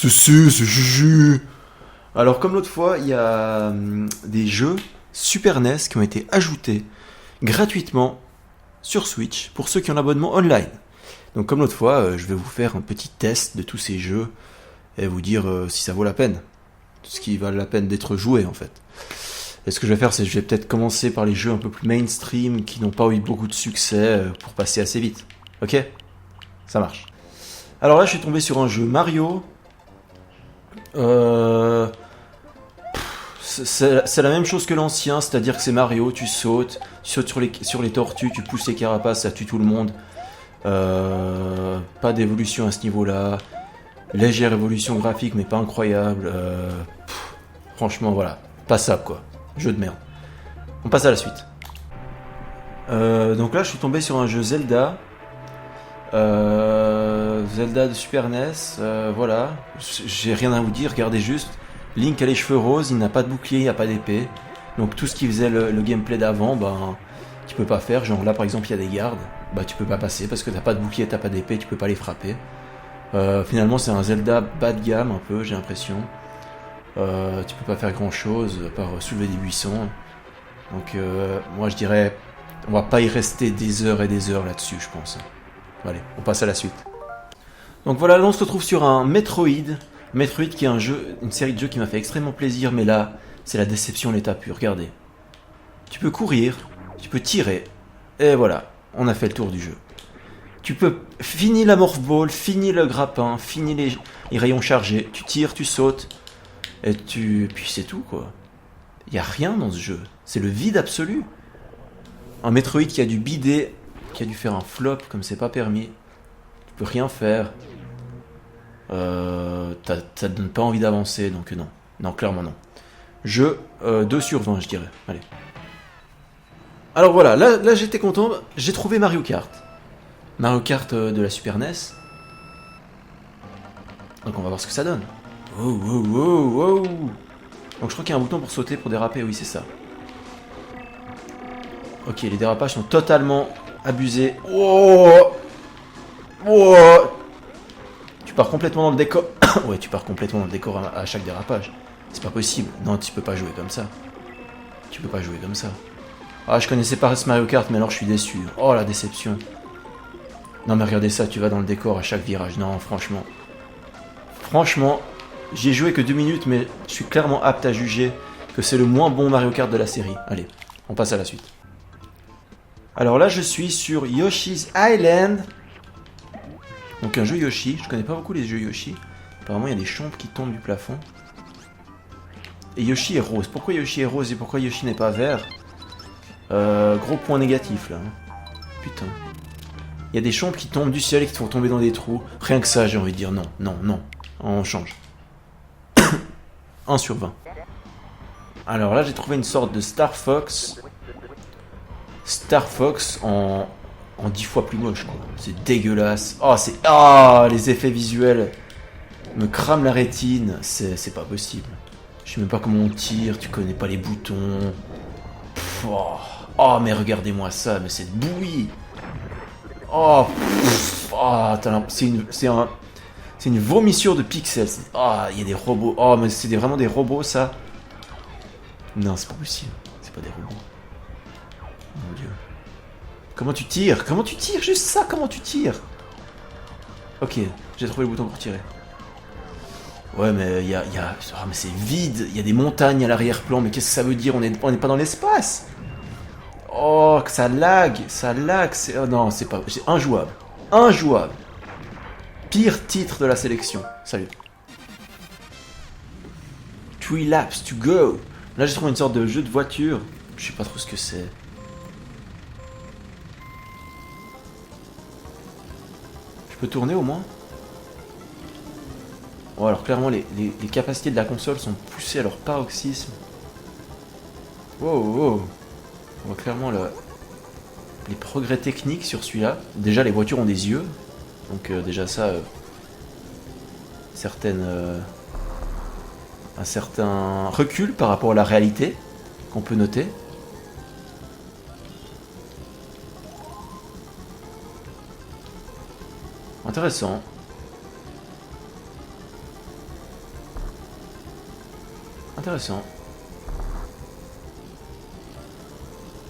C'est Juju. Alors comme l'autre fois, il y a des jeux Super NES qui ont été ajoutés gratuitement sur Switch pour ceux qui ont l'abonnement online. Donc comme l'autre fois, je vais vous faire un petit test de tous ces jeux et vous dire si ça vaut la peine. Ce qui valent la peine d'être joué en fait. Et ce que je vais faire, c'est que je vais peut-être commencer par les jeux un peu plus mainstream qui n'ont pas eu beaucoup de succès pour passer assez vite. Ok? Ça marche. Alors là, je suis tombé sur un jeu Mario. C'est la même chose que l'ancien, c'est-à-dire que c'est Mario, tu sautes sur les tortues, tu pousses les carapaces, ça tue tout le monde. Pas d'évolution à ce niveau-là. Légère évolution graphique, mais pas incroyable. Franchement, voilà. Passable, quoi. Jeu de merde. On passe à la suite. Donc là, je suis tombé sur un jeu Zelda. Zelda de Super NES. Voilà. J'ai rien à vous dire, regardez juste. Link a les cheveux roses, il n'a pas de bouclier, il n'a pas d'épée. Donc tout ce qui faisait le gameplay d'avant, ben, tu peux pas faire. Genre là, par exemple, il y a des gardes. Bah, tu peux pas passer parce que t'as pas de bouclier, t'as pas d'épée, tu peux pas les frapper. Finalement, c'est un Zelda bas de gamme, un peu, j'ai l'impression. Tu peux pas faire grand chose à part soulever des buissons. Donc, moi je dirais, on va pas y rester des heures et des heures là-dessus, je pense. Allez, on passe à la suite. Donc voilà, là on se retrouve sur un Metroid. Metroid qui est un jeu, une série de jeux qui m'a fait extrêmement plaisir, mais là, c'est la déception l'état pur. Regardez. Tu peux courir, tu peux tirer, et voilà, on a fait le tour du jeu. Tu peux finir la morph ball, finir le grappin, finir les rayons chargés, tu tires, tu sautes, et puis c'est tout quoi. Il y a rien dans ce jeu, c'est le vide absolu. Un Metroid qui a dû bider, qui a dû faire un flop comme c'est pas permis. Tu peux rien faire. Ça te donne pas envie d'avancer, donc non. Non, clairement non. Jeu 2 sur 20, je dirais. Allez. Alors voilà, là j'étais content, j'ai trouvé Mario Kart. Mario Kart de la Super NES. Donc on va voir ce que ça donne. Wow, wow, wow, wow. Donc je crois qu'il y a un bouton pour sauter, pour déraper, oui c'est ça. Ok, les dérapages sont totalement abusés. Oh, oh. Tu pars complètement dans le décor. Ouais, tu pars complètement dans le décor à chaque dérapage. C'est pas possible. Non, tu peux pas jouer comme ça. Tu peux pas jouer comme ça. Ah, je connaissais pas ce Mario Kart, mais alors je suis déçu. Oh la déception. Non mais regardez ça, tu vas dans le décor à chaque virage. Non, franchement. Franchement, j'y ai joué que 2 minutes, mais je suis clairement apte à juger que c'est le moins bon Mario Kart de la série. Allez, on passe à la suite. Alors là, je suis sur Yoshi's Island. Donc un jeu Yoshi. Je connais pas beaucoup les jeux Yoshi. Apparemment, il y a des chompes qui tombent du plafond. Et Yoshi est rose. Pourquoi Yoshi est rose et pourquoi Yoshi n'est pas vert? Gros point négatif là. Putain. Il y a des chompes qui tombent du ciel et qui te font tomber dans des trous. Rien que ça, j'ai envie de dire non, non, non. On change. 1 sur 20. Alors là, j'ai trouvé une sorte de Star Fox. Star Fox en 10 fois plus moche, quoi. C'est dégueulasse. Oh, les effets visuels me crament la rétine. C'est pas possible. Je sais même pas comment on tire, tu connais pas les boutons. Pff, oh, mais regardez-moi ça, mais cette bouillie. Oh, c'est une vomissure de pixels. Il y a des robots. Oh, mais c'est vraiment des robots, ça. Non, c'est pas possible. C'est pas des robots. Mon Dieu. Comment tu tires? Comment tu tires? Juste ça, comment tu tires? Ok, j'ai trouvé le bouton pour tirer. Ouais, mais mais c'est vide. Il y a des montagnes à l'arrière-plan. Mais qu'est-ce que ça veut dire? On n'est pas dans l'espace. Oh, que ça lag. Oh, non, c'est pas... C'est injouable. Injouable. Pire titre de la sélection. Salut. 3 laps to go. Là, j'ai trouvé une sorte de jeu de voiture. Je sais pas trop ce que c'est. Je peux tourner au moins? Bon, alors clairement, les capacités de la console sont poussées à leur paroxysme. Wow, wow. On voit clairement les progrès techniques sur celui-là. Déjà, les voitures ont des yeux. Donc déjà ça... un certain recul par rapport à la réalité qu'on peut noter. Intéressant. intéressant.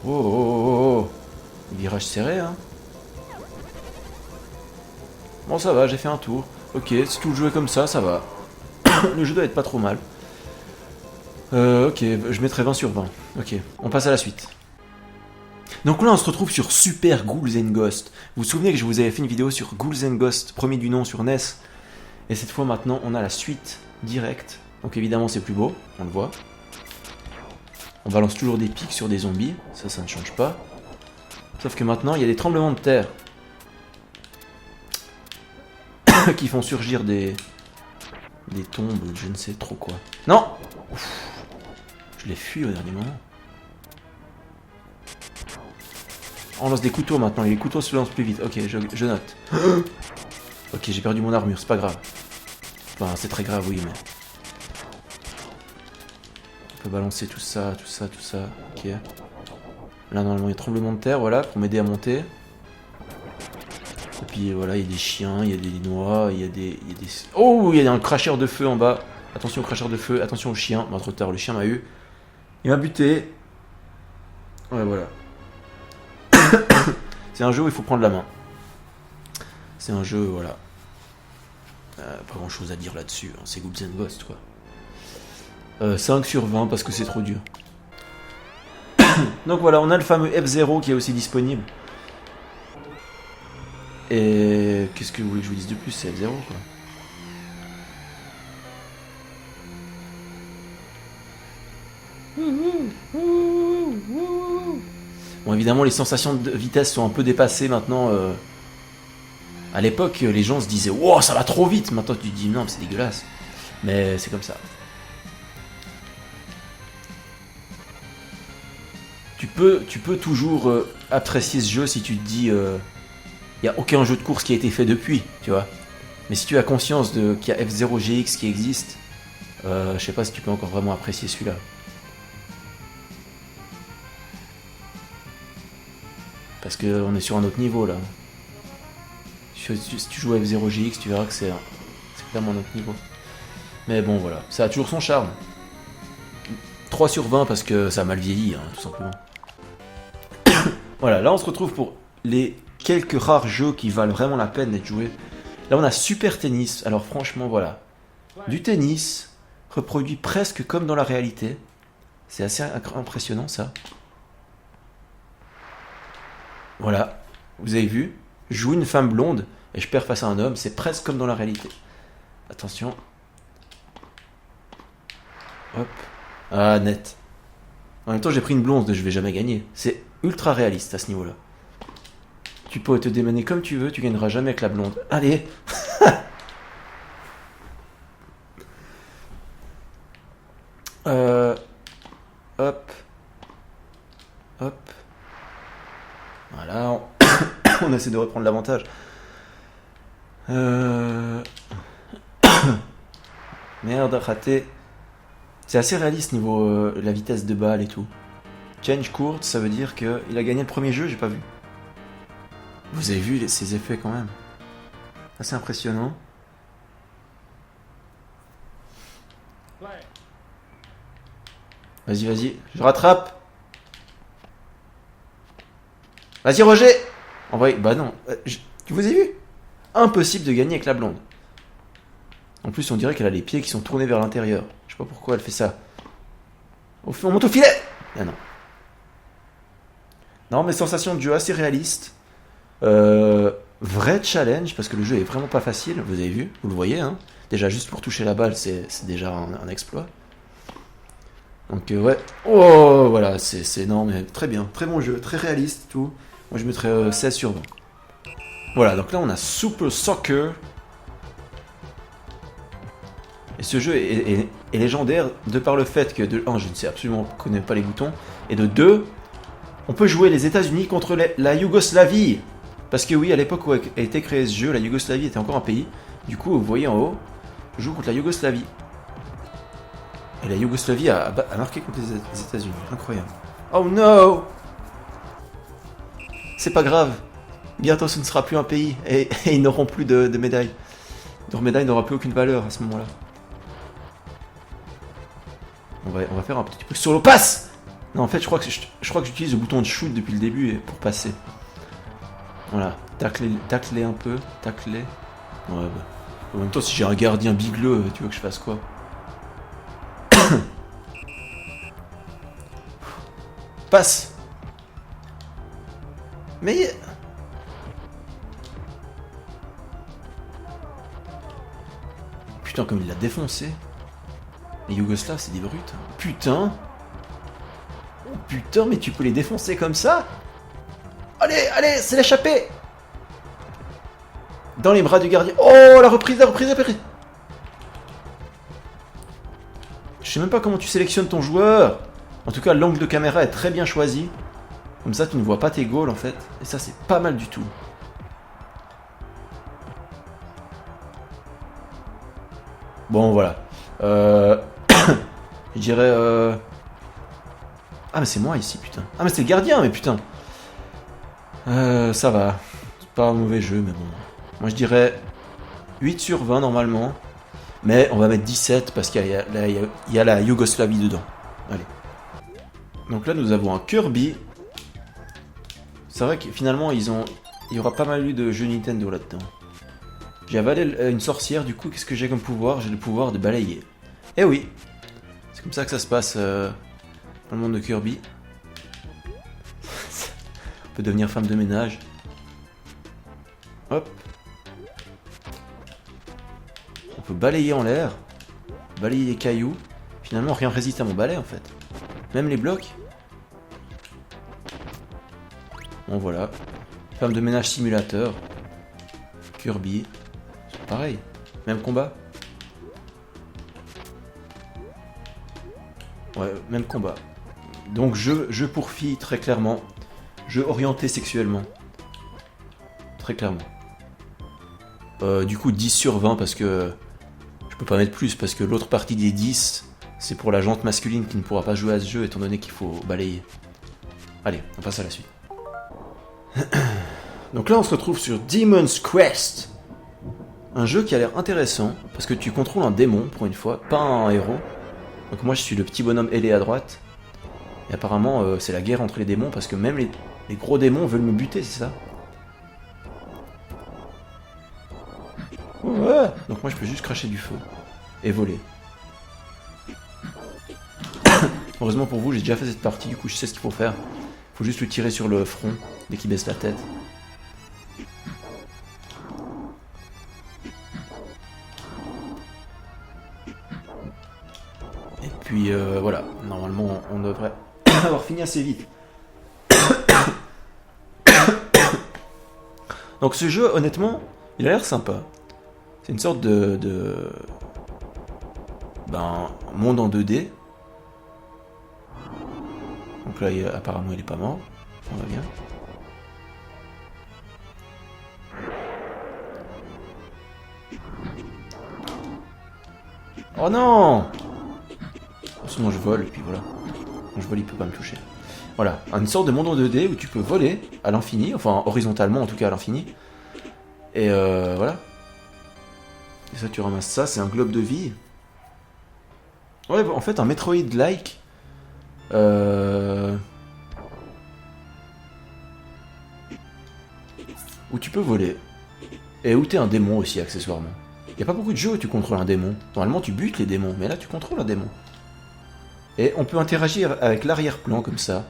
Oh, oh, oh, oh. Virage serré, hein. Bon, ça va, j'ai fait un tour. Ok, si tout jouer comme ça va. Le jeu doit être pas trop mal. Ok, je mettrai 20 sur 20. Ok, on passe à la suite. Donc là, on se retrouve sur Super Ghouls and Ghosts. Vous vous souvenez que je vous avais fait une vidéo sur Ghouls and Ghosts, premier du nom sur NES. Et cette fois, maintenant, on a la suite directe. Donc évidemment, c'est plus beau, on le voit. On balance toujours des pics sur des zombies, ça ne change pas. Sauf que maintenant, il y a des tremblements de terre qui font surgir des tombes, je ne sais trop quoi. Non! Ouf. Je l'ai fui au dernier moment. On lance des couteaux maintenant, et les couteaux se lancent plus vite. Ok, je note. Ok, j'ai perdu mon armure, c'est pas grave. Enfin, c'est très grave, oui, mais... On peut balancer tout ça. Ok. Là, normalement, il y a tremblement de terre, voilà, pour m'aider à monter. Et puis, voilà, il y a des chiens, il y a des noix, il y a des... Oh, il y a un cracheur de feu en bas. Attention au cracheur de feu, attention au chien. Bah, trop tard, le chien m'a eu. Il m'a buté. Ouais, voilà. C'est un jeu où il faut prendre la main. C'est un jeu, voilà. Pas grand chose à dire là-dessus, hein. C'est Ghouls and Ghosts, quoi. 5 sur 20 parce que c'est trop dur. Donc voilà, on a le fameux F0 qui est aussi disponible. Et qu'est-ce que vous voulez que je vous dise de plus? C'est F0, quoi. Bon, évidemment, les sensations de vitesse sont un peu dépassées maintenant. À l'époque, les gens se disaient « Wow, ça va trop vite !» Maintenant, tu te dis « Non, c'est dégueulasse. » Mais c'est comme ça. Tu peux toujours apprécier ce jeu si tu te dis il n'y a aucun jeu de course qui a été fait depuis, tu vois. Mais si tu as conscience qu'il y a F0 GX qui existe, je sais pas si tu peux encore vraiment apprécier celui-là. Parce qu'on est sur un autre niveau là. Si tu joues à F0 GX, tu verras que c'est clairement un autre niveau. Mais bon, voilà, ça a toujours son charme. 3 sur 20 parce que ça a mal vieilli, hein, tout simplement. Voilà, là on se retrouve pour les quelques rares jeux qui valent vraiment la peine d'être joués. Là on a Super Tennis, alors franchement voilà. Du tennis, reproduit presque comme dans la réalité. C'est assez impressionnant ça. Voilà, vous avez vu, je joue une femme blonde et je perds face à un homme, c'est presque comme dans la réalité. Attention. Hop. Ah, net. En même temps, j'ai pris une blonde, je vais jamais gagner. C'est ultra réaliste à ce niveau-là. Tu peux te démener comme tu veux, tu gagneras jamais avec la blonde. Allez. Hop. Hop. Voilà. On essaie de reprendre l'avantage. Merde, raté. C'est assez réaliste niveau la vitesse de balle et tout. Change court, ça veut dire qu'il a gagné le premier jeu, j'ai pas vu. Vous avez vu ces effets quand même. Assez impressionnant. Vas-y, vas-y, je rattrape. Vas-y Roger. Envoyez. Bah non, tu vous avez vu? Impossible de gagner avec la blonde. En plus, on dirait qu'elle a les pieds qui sont tournés vers l'intérieur. Je sais pas pourquoi elle fait ça. On monte au filet. Ah non. Non, mais sensation de jeu assez réaliste. Vrai challenge, parce que le jeu est vraiment pas facile. Vous avez vu, vous le voyez, hein. Déjà, juste pour toucher la balle, c'est déjà un exploit. Donc, ouais. Oh, voilà, c'est énorme. Très bien, très bon jeu, très réaliste, tout. Moi, je mettrais 16 sur 20. Voilà, donc là, on a Super Soccer. Et ce jeu est légendaire de par le fait que, de 1, je ne sais absolument, connais pas les boutons, et de 2, on peut jouer les États-Unis contre la Yougoslavie. Parce que oui, à l'époque où a été créé ce jeu, la Yougoslavie était encore un pays. Du coup, vous voyez en haut, je joue contre la Yougoslavie. Et la Yougoslavie a marqué contre les États-Unis. Incroyable. Oh no! C'est pas grave. Bientôt, ce ne sera plus un pays. Et ils n'auront plus de médailles. Leur médaille n'aura plus aucune valeur à ce moment-là. on va faire un petit peu sur le passe. Non, en fait, je crois que j'utilise le bouton de shoot depuis le début pour passer. Voilà, tacler un peu, tacler. Ouais, bah. En même temps, si j'ai un gardien bigleux, tu veux que je fasse quoi? Passe. Mais... Putain, comme il l'a défoncé. Les Yougoslaves, c'est des brutes. Putain. Oh putain, mais tu peux les défoncer comme ça? Allez, allez, c'est l'échappée. Dans les bras du gardien. Oh, la reprise, la reprise, la reprise. Je sais même pas comment tu sélectionnes ton joueur. En tout cas, l'angle de caméra est très bien choisi. Comme ça, tu ne vois pas tes goals, en fait. Et ça, c'est pas mal du tout. Bon, voilà. Je dirais... Ah, mais c'est moi, ici, putain. Ah, mais c'est le gardien, mais putain. Ça va. C'est pas un mauvais jeu, mais bon. Moi, je dirais 8 sur 20, normalement. Mais on va mettre 17, parce qu'il y a la Yougoslavie dedans. Allez. Donc là, nous avons un Kirby. C'est vrai que finalement, il y aura pas mal eu de jeux Nintendo là-dedans. J'ai avalé une sorcière, du coup, qu'est-ce que j'ai comme pouvoir? J'ai le pouvoir de balayer. Eh oui, c'est comme ça que ça se passe dans le monde de Kirby. On peut devenir femme de ménage. Hop. On peut balayer en l'air, balayer les cailloux. Finalement, rien résiste à mon balai, en fait. Même les blocs. Bon, voilà. Femme de ménage simulateur. Kirby. C'est pareil. Même combat. Ouais, même combat. Donc, jeu pour filles, très clairement. Jeu orienté sexuellement. Très clairement. Du coup, 10 sur 20 parce que... Je peux pas mettre plus parce que l'autre partie des 10, c'est pour la jante masculine qui ne pourra pas jouer à ce jeu étant donné qu'il faut balayer. Allez, on passe à la suite. Donc là, on se retrouve sur Demon's Quest. Un jeu qui a l'air intéressant parce que tu contrôles un démon pour une fois, pas un héros. Donc moi, je suis le petit bonhomme ailé à droite. Et apparemment, c'est la guerre entre les démons parce que même les gros démons veulent me buter, c'est ça? Ouais. Donc moi, je peux juste cracher du feu et voler. Heureusement pour vous, j'ai déjà fait cette partie, du coup, je sais ce qu'il faut faire. Faut juste lui tirer sur le front dès qu'il baisse la tête. Et puis voilà, normalement on devrait avoir fini assez vite. Donc ce jeu, honnêtement, il a l'air sympa. C'est une sorte de monde en 2D. Donc là, apparemment, il est pas mort. Ça va bien. Oh non! Sinon je vole, et puis voilà. Quand je vole, il peut pas me toucher. Voilà, une sorte de monde en 2D où tu peux voler à l'infini, enfin horizontalement en tout cas à l'infini. Et voilà. Et ça, tu ramasses ça, c'est un globe de vie. Ouais, en fait, un Metroid-like. Où tu peux voler. Et où t'es un démon aussi, accessoirement. Y a pas beaucoup de jeux où tu contrôles un démon. Normalement, tu butes les démons, mais là, tu contrôles un démon. Et on peut interagir avec l'arrière-plan, comme ça.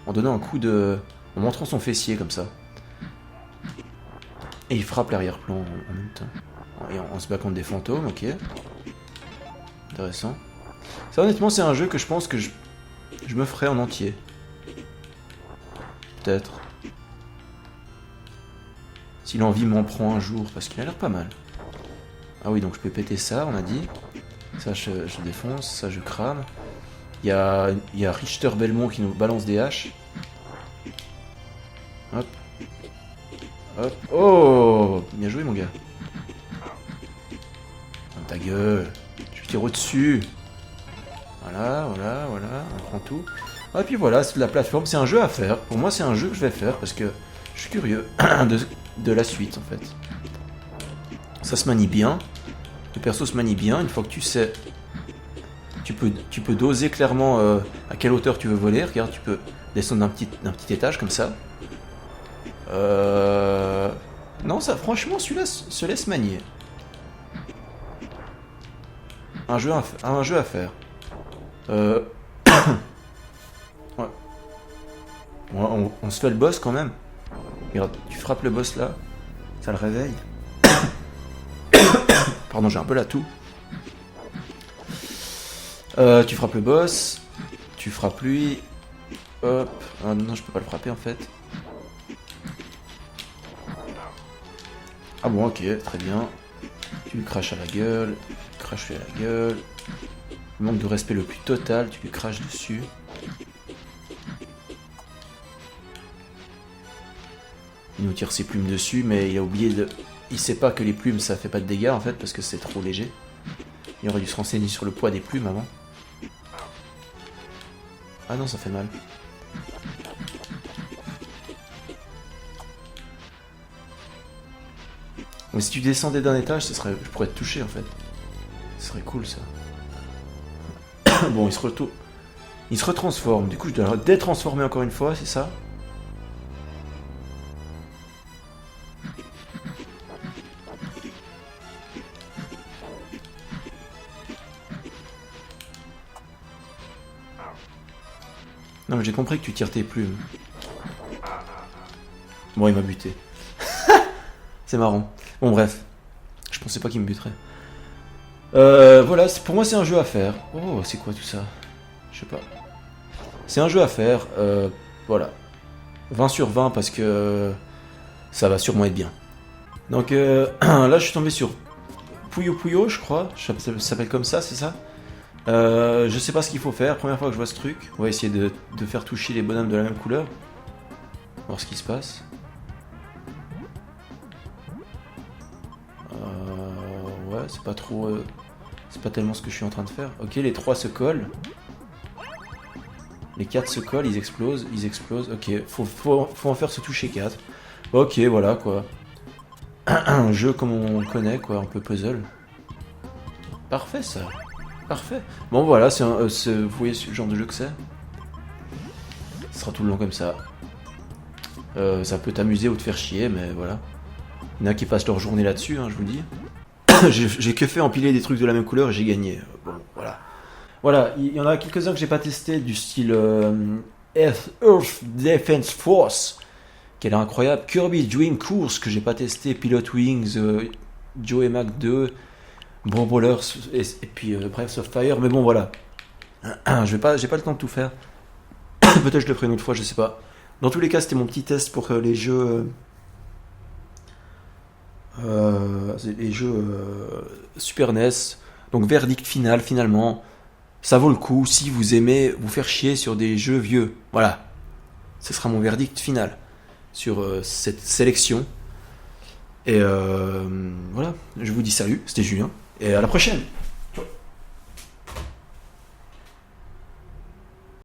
En donnant un coup de... en montrant son fessier, comme ça. Et il frappe l'arrière-plan en même temps. Et on se bat contre des fantômes, ok. Intéressant. Ça, honnêtement, c'est un jeu que je pense que je me ferai en entier. Peut-être. Si l'envie m'en prend un jour, parce qu'il a l'air pas mal. Ah oui, donc je peux péter ça, on a dit. Ça, je défonce, ça, je crame. Il y a Richter Belmont qui nous balance des haches. Hop. Hop. Oh! Bien joué, mon gars. Oh, ta gueule. Je tire au-dessus. Voilà, voilà, voilà. On prend tout. Ah, et puis voilà, c'est de la plateforme. C'est un jeu à faire. Pour moi, c'est un jeu que je vais faire parce que je suis curieux de la suite, en fait. Ça se manie bien. Le perso se manie bien. Une fois que tu sais Tu peux doser clairement à quelle hauteur tu veux voler. Regarde, tu peux descendre d'un petit étage comme ça. Non, ça, franchement, celui-là se laisse manier. Un jeu à faire. Ouais. On se fait le boss quand même. Regarde, tu frappes le boss là, ça le réveille. Pardon, j'ai un peu la toux. Tu frappes le boss, tu frappes lui. Hop. Ah non, je peux pas le frapper en fait. Ah bon, ok, très bien. Tu lui craches à la gueule, tu craches lui à la gueule. Manque de respect le plus total, tu lui craches dessus. Il nous tire ses plumes dessus, mais il a oublié de... Il sait pas que les plumes ça fait pas de dégâts en fait, parce que c'est trop léger. Il aurait dû se renseigner sur le poids des plumes avant. Ah non, ça fait mal. Mais si tu descendais d'un étage, je pourrais te toucher en fait. Ce serait cool ça. Bon, il se retransforme. Du coup, je dois le détransformer encore une fois, c'est ça? Non, mais j'ai compris que tu tires tes plumes. Bon, il m'a buté. C'est marrant. Bon, bref. Je pensais pas qu'il me buterait. Voilà, pour moi, c'est un jeu à faire. Oh, c'est quoi tout ça? Je sais pas. C'est un jeu à faire. Voilà. 20 sur 20 parce que ça va sûrement être bien. Donc là, je suis tombé sur Puyo Puyo, je crois. Ça s'appelle comme ça, c'est ça? Je sais pas ce qu'il faut faire. Première fois que je vois ce truc. On va essayer de faire toucher les bonhommes de la même couleur. Voir ce qui se passe. Ouais, c'est pas trop... c'est pas tellement ce que je suis en train de faire. Ok, les 3 se collent. Les 4 se collent, ils explosent. Ok, faut en faire se toucher 4. Ok, voilà quoi. Un jeu comme on connaît, quoi, un peu puzzle. Parfait ça. Parfait. Bon voilà, vous voyez ce genre de jeu que c'est. Ce sera tout le long comme ça. Ça peut t'amuser ou te faire chier, mais voilà. Il y en a qui passent leur journée là-dessus, hein, je vous le dis. J'ai que fait empiler des trucs de la même couleur et j'ai gagné. Bon, voilà. Voilà, il y en a quelques-uns que j'ai pas testé, du style Earth Defense Force, qui a l'air incroyable. Kirby Dream Course, que j'ai pas testé. Pilot Wings, Joe et Mac 2, Bro Brawlers, et puis Breath of Fire. Mais bon, voilà. J'ai pas le temps de tout faire. Peut-être je le ferai une autre fois, je sais pas. Dans tous les cas, c'était mon petit test pour les jeux... Super NES. Donc verdict final finalement, ça vaut le coup si vous aimez vous faire chier sur des jeux vieux. Voilà, ce sera mon verdict final sur cette sélection. Et voilà, je vous dis salut, c'était Julien, et à la prochaine.